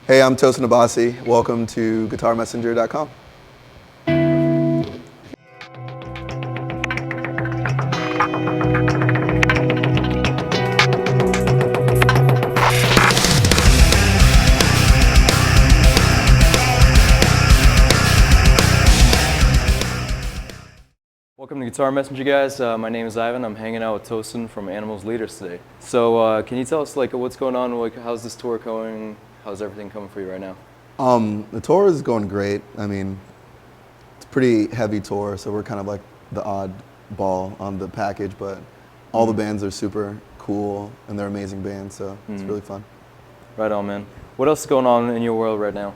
Hey, I'm Tosin Abasi. Welcome to guitarmessenger.com. Welcome to Guitar Messenger, guys. My name is Ivan. I'm hanging out with Tosin from Animals Leaders today. So can you tell us what's going on? How's this tour going? How's everything coming for you right now? The tour is going great. I mean, it's a pretty heavy tour, so we're kind of like the odd ball on the package, but all the bands are super cool and they're amazing bands, so it's really fun. Right on, man. What else is going on in your world right now?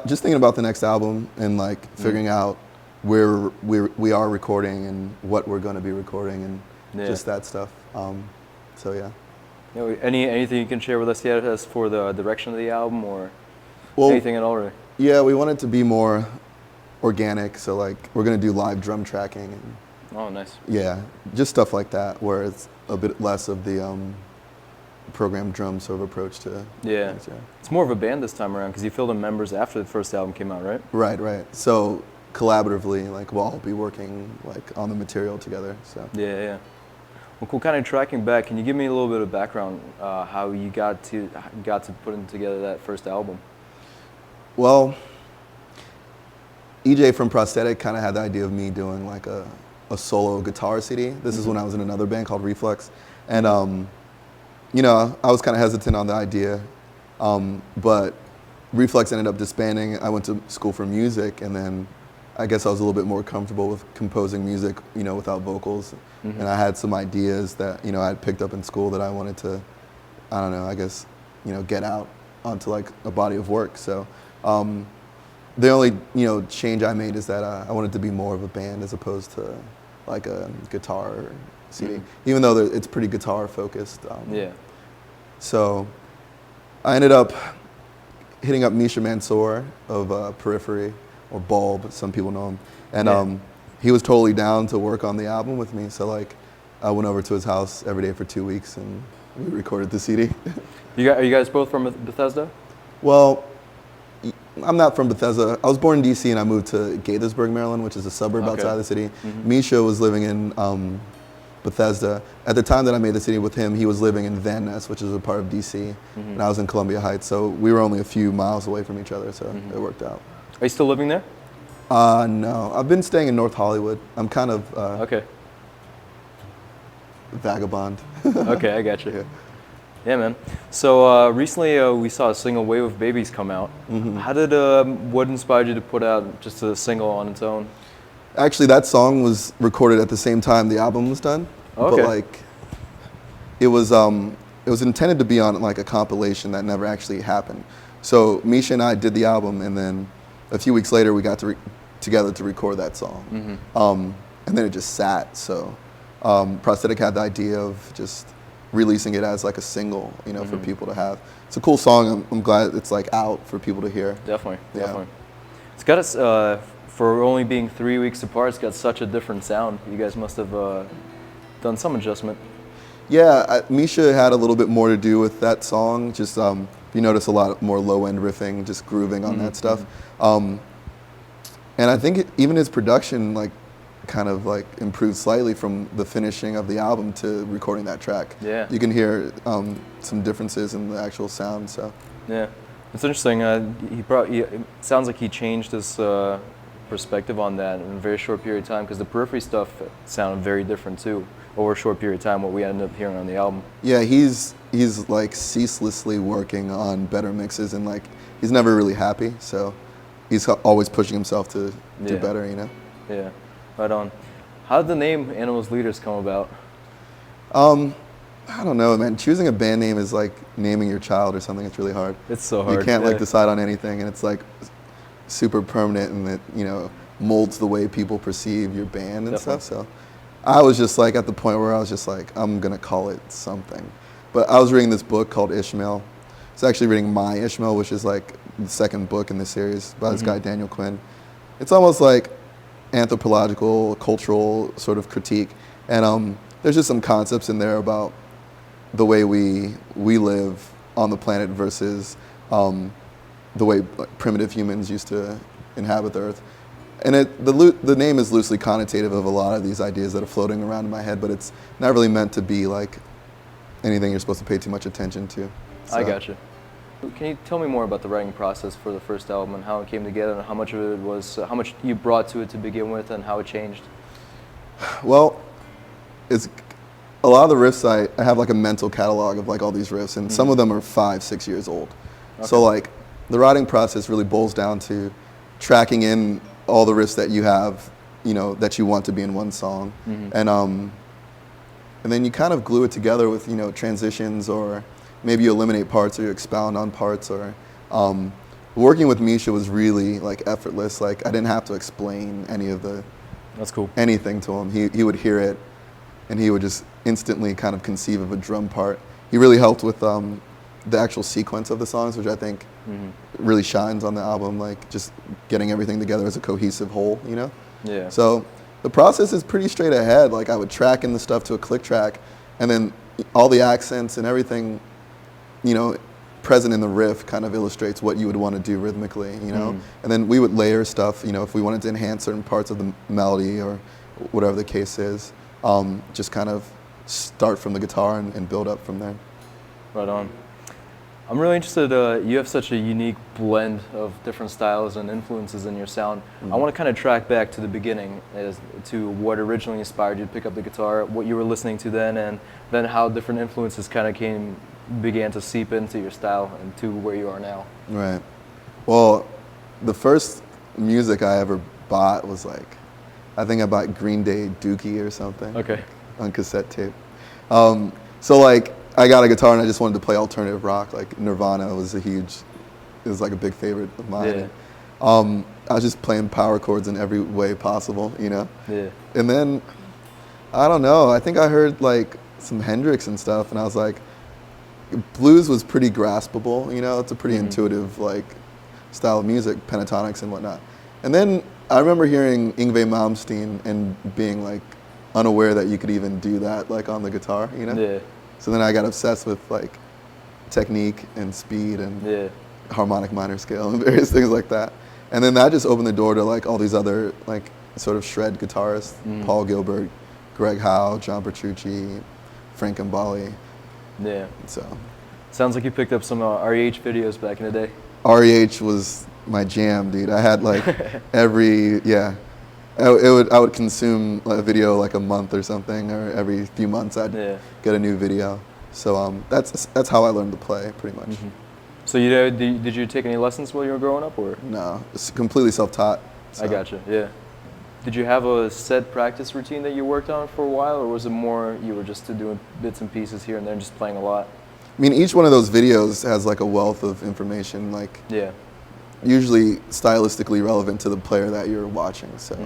Just thinking about the next album and like figuring out where we are recording and what we're going to be recording and just that stuff. So yeah. Anything you can share with us yet as for the direction of the album or anything at all? Really? Yeah, we want it to be more organic. So like we're going to do live drum tracking. And, oh, nice. Yeah, just stuff like that where it's a bit less of the programmed drum sort of approach to things, yeah. It's more of a band this time around because you filled in members after the first album came out, right? Right. So collaboratively, like we'll all be working like on the material together. So yeah. Well, cool. Kind of tracking back, can you give me a little bit of background how you got to putting together that first album? Well, EJ from Prosthetic kind of had the idea of me doing like a solo guitar CD. This is when I was in another band called Reflux, and you know, I was kind of hesitant on the idea, but Reflux ended up disbanding. I went to school for music, and then I guess I was a little bit more comfortable with composing music, you know, without vocals. And I had some ideas that, you know, I had picked up in school that I wanted to, I don't know, I guess, you know, get out onto like a body of work. So the only, you know, change I made is that I wanted to be more of a band as opposed to like a guitar CD, even though it's pretty guitar focused. So I ended up hitting up Misha Mansour of Periphery, or Bulb, some people know him, and he was totally down to work on the album with me. So like, I went over to his house every day for 2 weeks, and we recorded the CD. Are you guys both from Bethesda? Well, I'm not from Bethesda. I was born in D.C. and I moved to Gaithersburg, Maryland, which is a suburb outside the city. Misha was living in Bethesda. At the time that I made the CD with him, he was living in Van Ness, which is a part of D.C., and I was in Columbia Heights, so we were only a few miles away from each other, so it worked out. Are you still living there? No, I've been staying in North Hollywood. I'm kind of vagabond. Okay, I got you. Yeah, man. So recently we saw a single, Wave of Babies, come out. How did what inspired you to put out just a single on its own? Actually, that song was recorded at the same time the album was done. Okay. But like, it was intended to be on like a compilation that never actually happened. So Misha and I did the album, and then a few weeks later we got together to record that song. And then it just sat. So Prosthetic had the idea of just releasing it as like a single, you know, for people to have. It's a cool song. I'm glad it's like out for people to hear. Definitely. It's got us, for only being 3 weeks apart, it's got such a different sound. You guys must have done some adjustment. Yeah, Misha had a little bit more to do with that song. Just you notice a lot more low-end riffing, just grooving on that stuff. And I think even his production like kind of like improved slightly from the finishing of the album to recording that track. Yeah, you can hear some differences in the actual sound. So yeah, it's interesting. It sounds like he changed his perspective on that in a very short period of time, because the Periphery stuff sounded very different too over a short period of time, what we ended up hearing on the album. Yeah, he's like ceaselessly working on better mixes, and like he's never really happy, so he's always pushing himself to do better, you know? Yeah, right on. How did the name Animals Leaders come about? I don't know, man. Choosing a band name is like naming your child or something. It's really hard. It's so hard. You can't like decide on anything, and it's like super permanent, and it, you know, molds the way people perceive your band and stuff. So I was just like at the point where I was just like, I'm gonna call it something. But I was reading this book called Ishmael. It's actually reading My Ishmael, which is like the second book in the series by this guy Daniel Quinn. It's almost like anthropological, cultural sort of critique, and there's just some concepts in there about the way we live on the planet versus the way like, primitive humans used to inhabit the Earth. And the name is loosely connotative of a lot of these ideas that are floating around in my head, but it's not really meant to be like anything you're supposed to pay too much attention to. So. I gotcha. Can you tell me more about the writing process for the first album and how it came together and how much of it was, how much you brought to it to begin with and how it changed? Well, it's a lot of the riffs, I have like a mental catalog of like all these riffs, and some of them are 5-6 years old. Okay. So like the writing process really boils down to tracking in all the riffs that you have, you know, that you want to be in one song. And then you kind of glue it together with, you know, transitions, or maybe you eliminate parts or you expound on parts, or working with Misha was really like effortless. Like I didn't have to explain any of the That's cool. anything to him. He would hear it and he would just instantly kind of conceive of a drum part. He really helped with the actual sequence of the songs, which I think really shines on the album, like just getting everything together as a cohesive whole, you know? Yeah. So the process is pretty straight ahead. Like I would track in the stuff to a click track, and then all the accents and everything, you know, present in the riff kind of illustrates what you would want to do rhythmically, you know? And then we would layer stuff, you know, if we wanted to enhance certain parts of the melody or whatever the case is, just kind of start from the guitar and build up from there. Right on. I'm really interested, you have such a unique blend of different styles and influences in your sound. I want to kind of track back to the beginning as to what originally inspired you to pick up the guitar, what you were listening to then, and then how different influences kind of began to seep into your style and to where you are now. Right. Well, the first music I ever bought was like, I think I bought Green Day Dookie or something. Okay. On cassette tape. So like, I got a guitar and I just wanted to play alternative rock. Like Nirvana was it was like a big favorite of mine. Yeah. I was just playing power chords in every way possible, you know? Yeah. And then, I don't know, I think I heard like some Hendrix and stuff, and I was like, blues was pretty graspable, you know? It's a pretty intuitive like style of music, pentatonics and whatnot. And then I remember hearing Yngwie Malmsteen and being like unaware that you could even do that like on the guitar, you know? Yeah. So then I got obsessed with like technique and speed and harmonic minor scale and various things like that. And then that just opened the door to like all these other like sort of shred guitarists, Paul Gilbert, Greg Howe, John Petrucci, Frank Mbali. Yeah. So. Sounds like you picked up some REH videos back in the day. REH was my jam, dude. I had like I would consume a video like a month or something, or every few months I'd get a new video. So that's how I learned to play, pretty much. So did you take any lessons while you were growing up, or? No, it's completely self-taught. So. I gotcha. Yeah. Did you have a set practice routine that you worked on for a while, or was it more you were just doing bits and pieces here and there and just playing a lot? I mean, each one of those videos has like a wealth of information, like usually stylistically relevant to the player that you're watching. So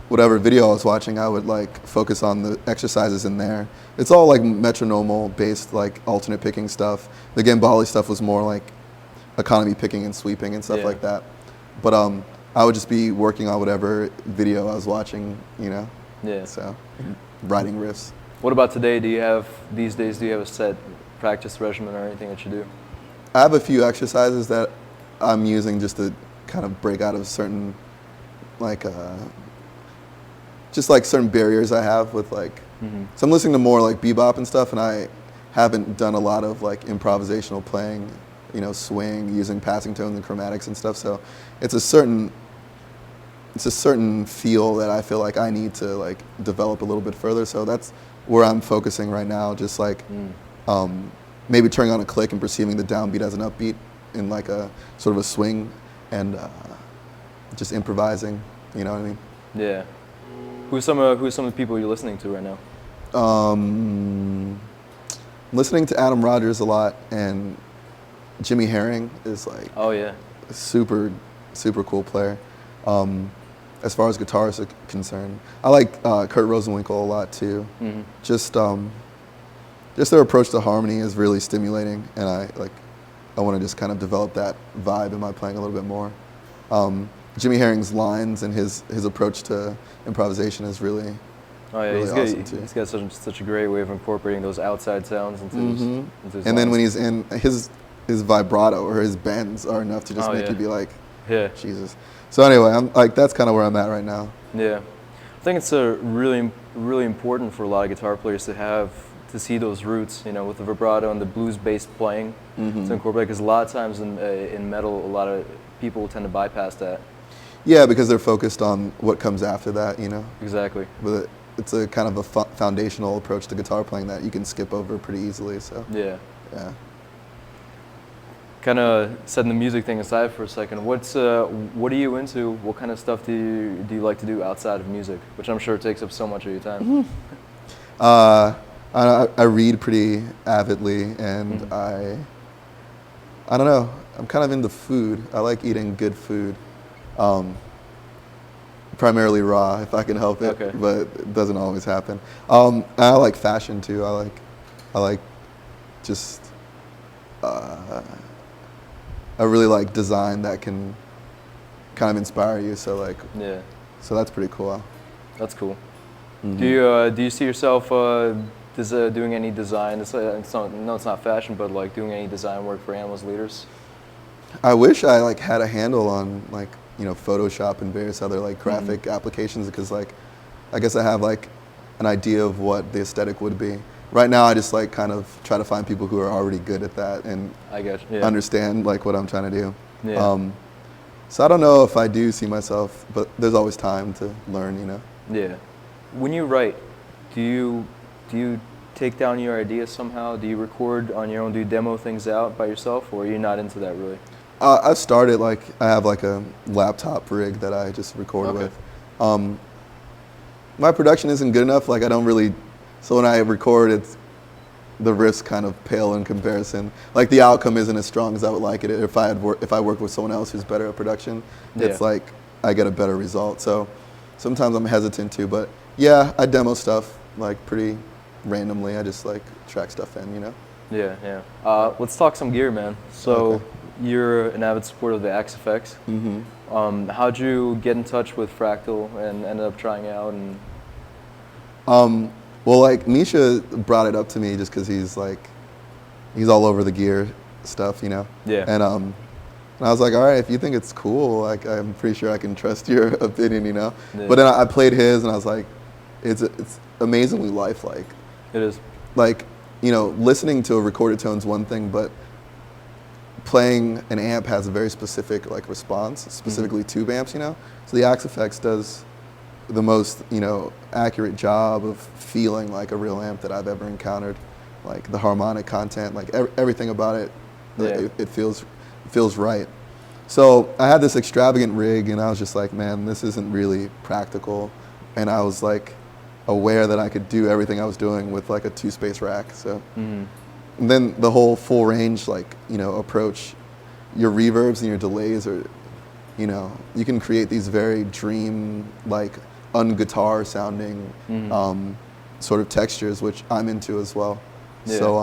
whatever video I was watching, I would like focus on the exercises in there. It's all like metronomal based, like alternate picking stuff. The Gambale stuff was more like economy picking and sweeping and stuff like that. But I would just be working on whatever video I was watching, you know? Yeah. So writing riffs. What about today? These days, do you have a set practice regimen or anything that you do? I have a few exercises that I'm using just to kind of break out of certain, like, just like certain barriers I have with like, so I'm listening to more like bebop and stuff, and I haven't done a lot of like improvisational playing, you know, swing, using passing tones and chromatics and stuff. So it's a certain feel that I feel like I need to like develop a little bit further. So that's where I'm focusing right now, just like maybe turning on a click and perceiving the downbeat as an upbeat in like a sort of a swing, and just improvising, you know what I mean? Yeah. Who's some of the people you're listening to right now? Listening to Adam Rogers a lot, and Jimmy Herring is like a super cool player. As far as guitarists are concerned, I like Kurt Rosenwinkel a lot too. Just their approach to harmony is really stimulating, and I want to just kind of develop that vibe in my playing a little bit more. Jimmy Herring's lines and his approach to improvisation is really Oh yeah, really awesome too. he's got such a great way of incorporating those outside sounds into his And then lines. when he's in his vibrato or his bends are enough to just Oh, make yeah. you be like, Yeah. Jesus. So anyway, I'm like that's kind of where I'm at right now. Yeah, I think it's really important for a lot of guitar players to see those roots, with the vibrato and the blues-based playing to incorporate. Because a lot of times in metal, a lot of people tend to bypass that. Yeah, because they're focused on what comes after that, Exactly. But it's a kind of a foundational approach to guitar playing that you can skip over pretty easily. So Yeah. yeah. Kind of setting the music thing aside for a second. What are you into? What kind of stuff do you like to do outside of music? Which I'm sure takes up so much of your time. I read pretty avidly, and I don't know. I'm kind of into food. I like eating good food, primarily raw if I can help it. Okay. But it doesn't always happen. I like fashion too. I like just. I really like design that can kind of inspire you. So Yeah. so that's pretty cool. That's cool. Do you see yourself doing any design? It's not fashion, but like doing any design work for Animals Leaders? I wish I had a handle on Photoshop and various other graphic applications, because I guess I have an idea of what the aesthetic would be. Right now I just kind of try to find people who are already good at that and I get you. Yeah. understand what I'm trying to do. Yeah. So I don't know if I do see myself, but there's always time to learn, Yeah. When you write, do you take down your ideas somehow? Do you record on your own? Do you demo things out by yourself, or are you not into that really? I've started I have a laptop rig that I just record Okay. with. My production isn't good enough. I don't really. So when I record, the riffs kind of pale in comparison. The outcome isn't as strong as I would like it. If I worked with someone else who's better at production, it's Yeah. I get a better result. So sometimes I'm hesitant to, but yeah, I demo stuff pretty randomly. I just track stuff in, Yeah, yeah. Let's talk some gear, man. So Okay. you're an avid supporter of the Axe FX. How'd you get in touch with Fractal and ended up trying it out? And Well, Misha brought it up to me just because he's all over the gear stuff, Yeah. And I was like, all right, if you think it's cool, I'm pretty sure I can trust your opinion, Yeah. But then I played his, and I was like, it's amazingly lifelike. It is. Listening to a recorded tone is one thing, but playing an amp has a very specific response, specifically tube amps, So the Axe FX does the most accurate job of feeling like a real amp that I've ever encountered. The harmonic content, everything about it, Yeah. it feels right. So I had this extravagant rig, and I was just like, man, this isn't really practical. And I was aware that I could do everything I was doing with a 2-space rack. So and then the whole full range approach, your reverbs and your delays are, you can create these very dream un-guitar sounding sort of textures, which I'm into as well. Yeah. So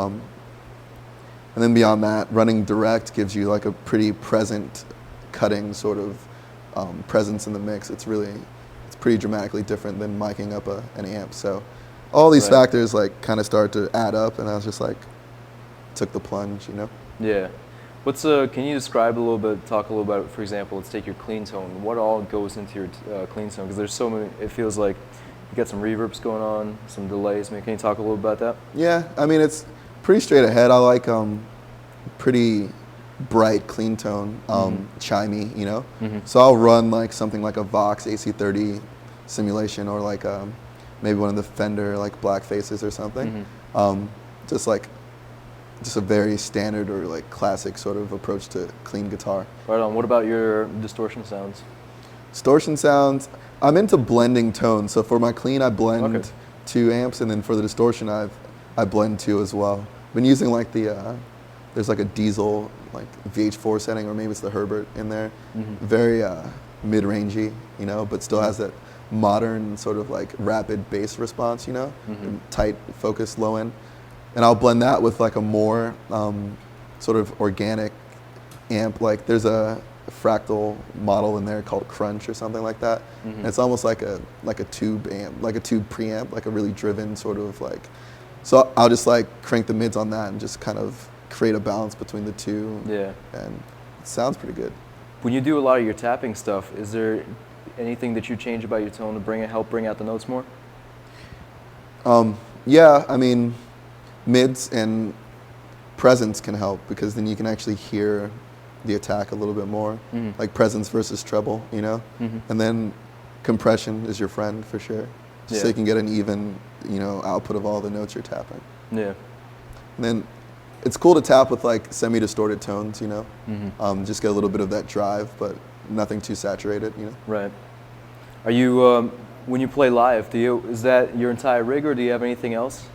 and then beyond that, running direct gives you a pretty present, cutting sort of presence in the mix. It's pretty dramatically different than miking up an amp. So all these Right. factors kind of start to add up, and I was just took the plunge, Yeah. Can you describe a little bit, talk a little about, for example, let's take your clean tone. What all goes into your clean tone? Because there's so many, it feels like you got some reverbs going on, some delays. Can you talk a little about that? Yeah, I mean, it's pretty straight ahead. I like pretty bright, clean tone, chimey, So I'll run something like a Vox AC30 simulation, or maybe one of the Fender Black Faces or something. Just a very standard or classic sort of approach to clean guitar. Right on. What about your distortion sounds? Distortion sounds, I'm into blending tones. So for my clean, I blend Okay. 2 amps, and then for the distortion, I blend 2 as well. Been using there's a diesel VH4 setting, or maybe it's the Herbert in there. Very mid-rangey, but still has that modern sort of rapid bass response, tight, focused, low end. And I'll blend that with a more sort of organic amp. There's a fractal model in there called Crunch or something like that. And it's almost like a tube amp, like a tube preamp, like a really driven sort of like. So I'll just like crank the mids on that and just kind of create a balance between the two. Yeah. And it sounds pretty good. When you do a lot of your tapping stuff, is there anything that you change about your tone to help bring out the notes more? Yeah, I mean, mids and presence can help because then you can actually hear the attack a little bit more, like presence versus treble, you know? And then compression is your friend for sure, just so you can get an even, you know, output of all the notes you're tapping. Yeah. And then it's cool to tap with like semi-distorted tones, you know? Just get a little bit of that drive, but nothing too saturated, you know? Right. Are you, when you play live, is that your entire rig or do you have anything else?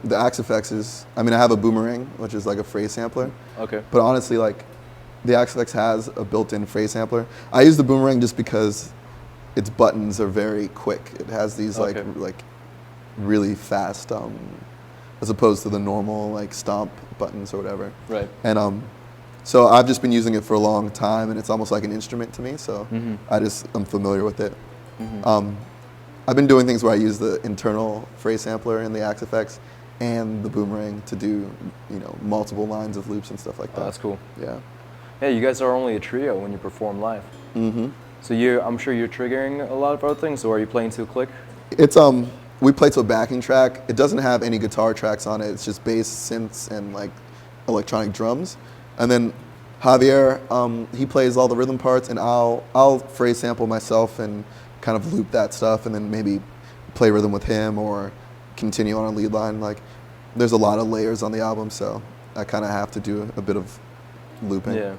The Axe Effects is, I mean, I have a boomerang, which is like a phrase sampler. Okay. But honestly, like, the Axe Effects has a built-in phrase sampler. I use the boomerang just because its buttons are very quick. It has these like really fast, as opposed to the normal like stomp buttons or whatever. Right. And so I've just been using it for a long time, and it's almost like an instrument to me. So I'm familiar with it. I've been doing things where I use the internal phrase sampler in the Axe Effects and the boomerang to do, you know, multiple lines of loops and stuff like that. Oh, that's cool. Yeah. Yeah, you guys are only a trio when you perform live. So I'm sure you're triggering a lot of other things, or are you playing to a click? It's we play to a backing track. It doesn't have any guitar tracks on it. It's just bass, synths, and like electronic drums. And then Javier, he plays all the rhythm parts, and I'll phrase sample myself and kind of loop that stuff, and then maybe play rhythm with him or continue on a lead line. Like, there's a lot of layers on the album, so I kind of have to do a bit of looping. Yeah.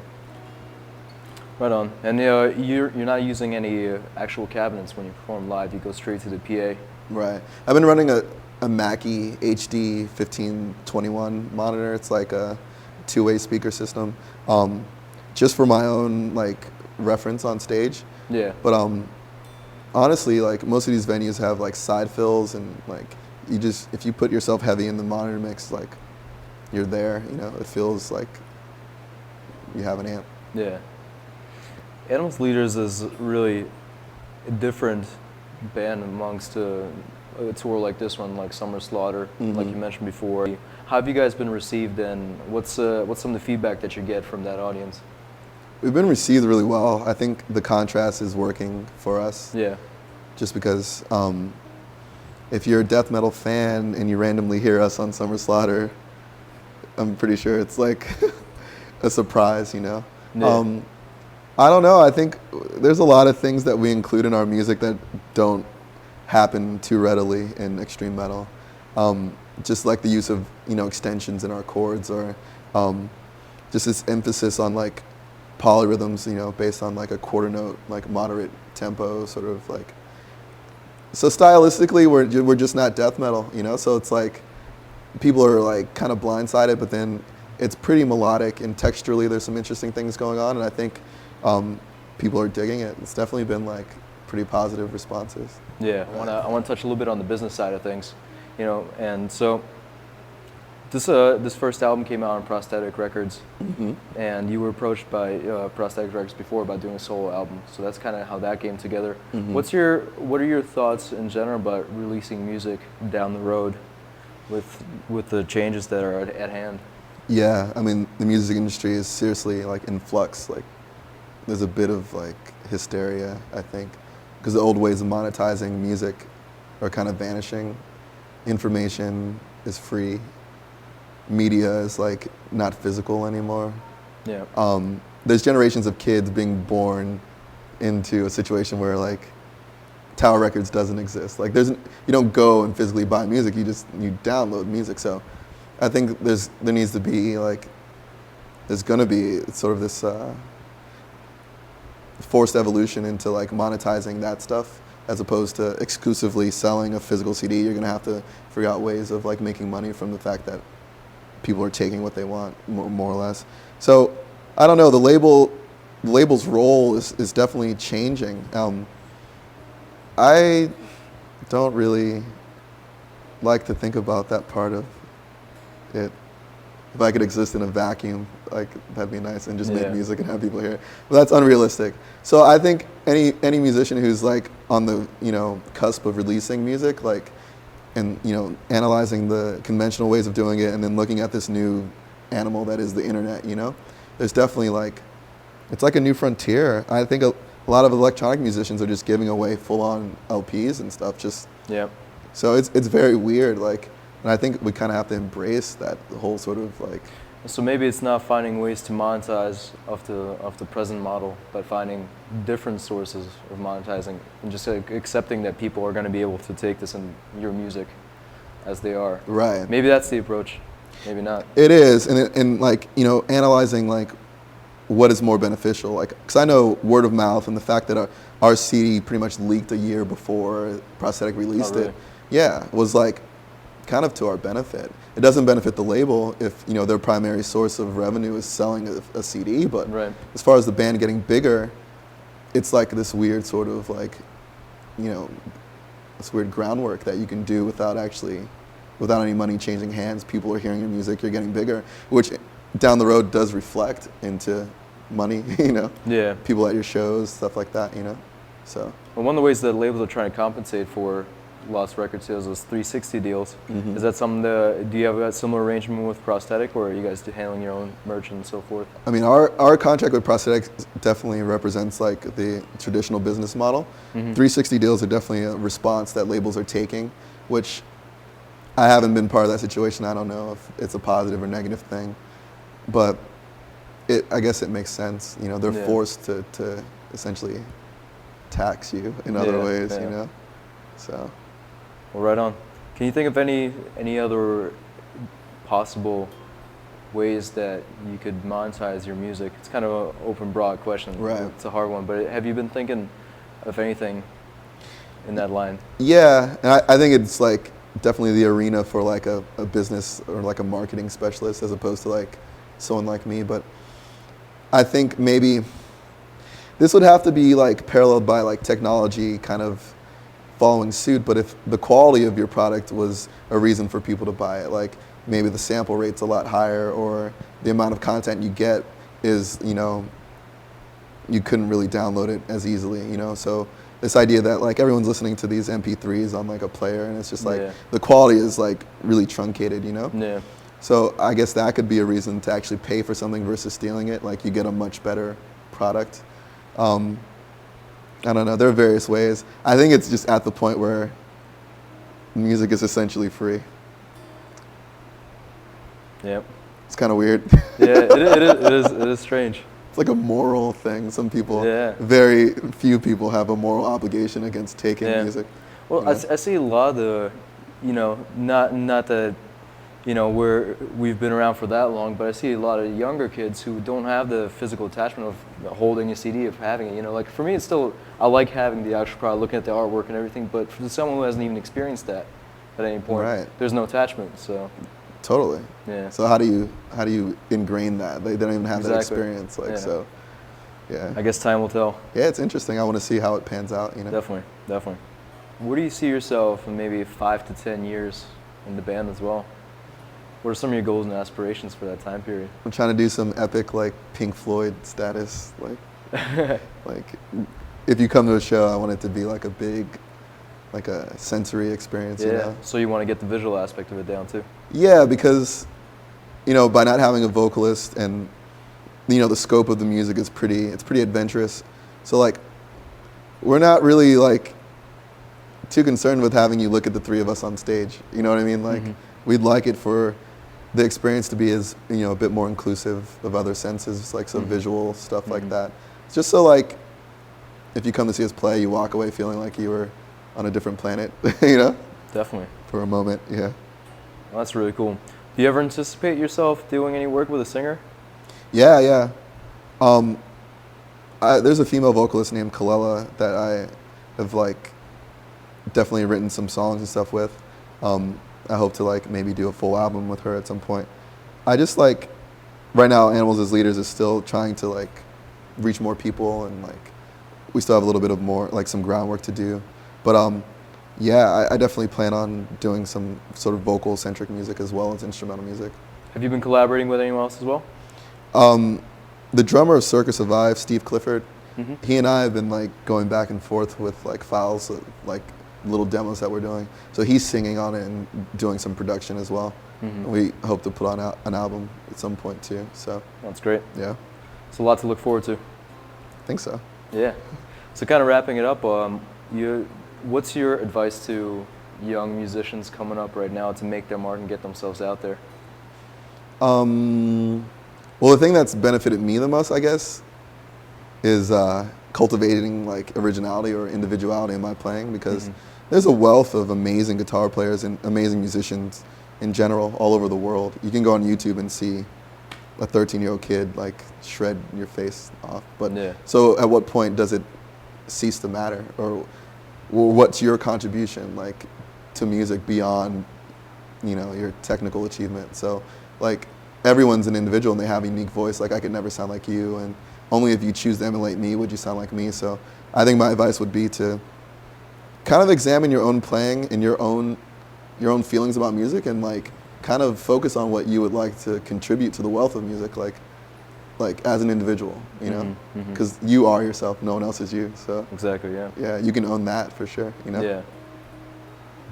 Right on. And you're not using any actual cabinets when you perform live. You go straight to the PA. Right. I've been running a Mackie HD 1521 monitor. It's like a two-way speaker system, just for my own like reference on stage. Yeah. But honestly, like most of these venues have like side fills, and like if you put yourself heavy in the monitor mix, like you're there. You know, it feels like you have an amp. Yeah. Animals Leaders is really a different band amongst a tour like this one, like Summer Slaughter, like you mentioned before. How have you guys been received, and what's some of the feedback that you get from that audience? We've been received really well. I think the contrast is working for us. Yeah. Just because if you're a death metal fan and you randomly hear us on Summer Slaughter, I'm pretty sure it's like a surprise, you know? Yeah. I don't know. I think there's a lot of things that we include in our music that don't happen too readily in extreme metal. Just like the use of, you know, extensions in our chords, or just this emphasis on like polyrhythms, you know, based on like a quarter note, like moderate tempo, sort of like. So stylistically, we're just not death metal, you know. So it's like people are like kind of blindsided, but then it's pretty melodic, and texturally there's some interesting things going on, and I think people are digging it. It's definitely been like pretty positive responses. Yeah, I want to touch a little bit on the business side of things, you know. And so this first album came out on Prosthetic Records, and you were approached by Prosthetic Records before about doing a solo album. So that's kind of how that came together. What are your thoughts in general about releasing music down the road with the changes that are at hand? Yeah, I mean, the music industry is seriously like in flux. Like, there's a bit of like hysteria, I think, because the old ways of monetizing music are kind of vanishing. Information is free. Media is like not physical anymore. Yeah. There's generations of kids being born into a situation where like Tower Records doesn't exist. Like, you don't go and physically buy music. You download music. So I think there needs to be like, there's gonna be sort of this forced evolution into like monetizing that stuff, as opposed to exclusively selling a physical CD. You're gonna have to figure out ways of like making money from the fact that people are taking what they want, more or less. So I don't know. The label's role is definitely changing. I don't really like to think about that part of it. if I could exist in a vacuum, like that'd be nice, and just make Yeah. music and have people hear it. But that's unrealistic. So I think any musician who's like on the cusp of releasing music, like, and analyzing the conventional ways of doing it, and then looking at this new animal that is the internet, there's definitely like, it's like a new frontier. I think a lot of electronic musicians are just giving away full-on LPs and stuff. Yeah. So it's very weird, like, and I think we kind of have to embrace that whole sort of like. So maybe it's not finding ways to monetize of the present model, but finding different sources of monetizing, and just accepting that people are going to be able to take this in your music as they are. Right. Maybe that's the approach. Maybe not. It is, and like analyzing like what is more beneficial, like, because I know word of mouth and the fact that our CD pretty much leaked a year before Prosthetic released really? it, yeah, was like kind of to our benefit. It doesn't benefit the label if their primary source of revenue is selling a CD, but Right. as far as the band getting bigger, it's like this weird sort of like, this weird groundwork that you can do without any money changing hands. People are hearing your music, you're getting bigger, which down the road does reflect into money, Yeah. people at your shows, stuff like that, so. Well, one of the ways that labels are trying to compensate for lost record sales is 360 deals. Mhm. Is that something do you have a similar arrangement with Prosthetic, or are you guys handling your own merch and so forth? I mean, our contract with Prosthetic definitely represents like the traditional business model. 360 deals are definitely a response that labels are taking, which I haven't been part of that situation. I don't know if it's a positive or negative thing, but I guess it makes sense. They're Yeah. forced to essentially tax you in other Yeah, ways, yeah. So. Well, right on. Can you think of any other possible ways that you could monetize your music? It's kind of an open, broad question. Right. It's a hard one, but have you been thinking of anything in that line? Yeah, and I think it's like definitely the arena for like a business or like a marketing specialist as opposed to like someone like me. But I think maybe this would have to be like paralleled by like technology kind of following suit. But if the quality of your product was a reason for people to buy it, like maybe the sample rate's a lot higher, or the amount of content you get is, you couldn't really download it as easily, So this idea that like everyone's listening to these MP3s on like a player, and it's just like Yeah. the quality is like really truncated, Yeah. So I guess that could be a reason to actually pay for something versus stealing it. Like you get a much better product. I don't know. There are various ways. I think it's just at the point where music is essentially free. Yep. It's kind of weird. Yeah, it is strange. It's like a moral thing. Some people, Yeah. very few people have a moral obligation against taking Yeah. music. Well, you know? I see a lot of the, not that, we've been around for that long, but I see a lot of younger kids who don't have the physical attachment of holding a CD, of having it. Like for me, it's still, I like having the actual product, looking at the artwork and everything, but for someone who hasn't even experienced that at any point, Right. there's no attachment. So Totally. yeah. So how do you ingrain that? They don't even have that Exactly. experience. Like Yeah. so. Yeah. I guess time will tell. Yeah, it's interesting. I want to see how it pans out. Definitely. Where do you see yourself in maybe 5 to 10 years in the band as well? What are some of your goals and aspirations for that time period? I'm trying to do some epic like Pink Floyd status. Like if you come to a show, I want it to be like a big, like a sensory experience. Yeah. So you want to get the visual aspect of it down too. Yeah, because by not having a vocalist and the scope of the music is pretty adventurous. So like we're not really like too concerned with having you look at the three of us on stage. You know what I mean? Like we'd like it for the experience to be as a bit more inclusive of other senses, like some visual stuff like that. It's just so like if you come to see us play, you walk away feeling like you were on a different planet, Definitely. for a moment. Yeah. Well, that's really cool. Do you ever anticipate yourself doing any work with a singer? Yeah. There's a female vocalist named Kalela that I have like definitely written some songs and stuff with. I hope to like maybe do a full album with her at some point. I just like right now Animals as Leaders is still trying to like reach more people, and like we still have a little bit of more like some groundwork to do. But yeah, I definitely plan on doing some sort of vocal centric music as well as instrumental music. Have you been collaborating with anyone else as well? The drummer of Circus Survive, Steve Clifford, Mm-hmm. he and I have been like going back and forth with like files, like little demos that we're doing. So he's singing on it and doing some production as well. Mm-hmm. We hope to put on an album at some point too. So That's great. yeah, It's a lot to look forward to. I think so. Yeah. So kind of wrapping it up, what's your advice to young musicians coming up right now to make their mark and get themselves out there? Well, the thing that's benefited me the most, I guess, is cultivating like originality or individuality in my playing, because there's a wealth of amazing guitar players and amazing musicians in general all over the world. You can go on YouTube and see a 13-year-old kid like shred your face off. But Yeah. so at what point does it cease to matter, or what's your contribution like to music beyond, you know, your technical achievement? So like everyone's an individual and they have a unique voice. Like I could never sound like you, and only if you choose to emulate me would you sound like me. So I think my advice would be to kind of examine your own playing and your own feelings about music, and like kind of focus on what you would like to contribute to the wealth of music, like as an individual, you know, because you are yourself, no one else is you. So Exactly, yeah. yeah, you can own that for sure, you know. Yeah.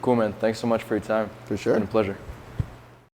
Cool, man. Thanks so much for your time. For sure. It's been a pleasure.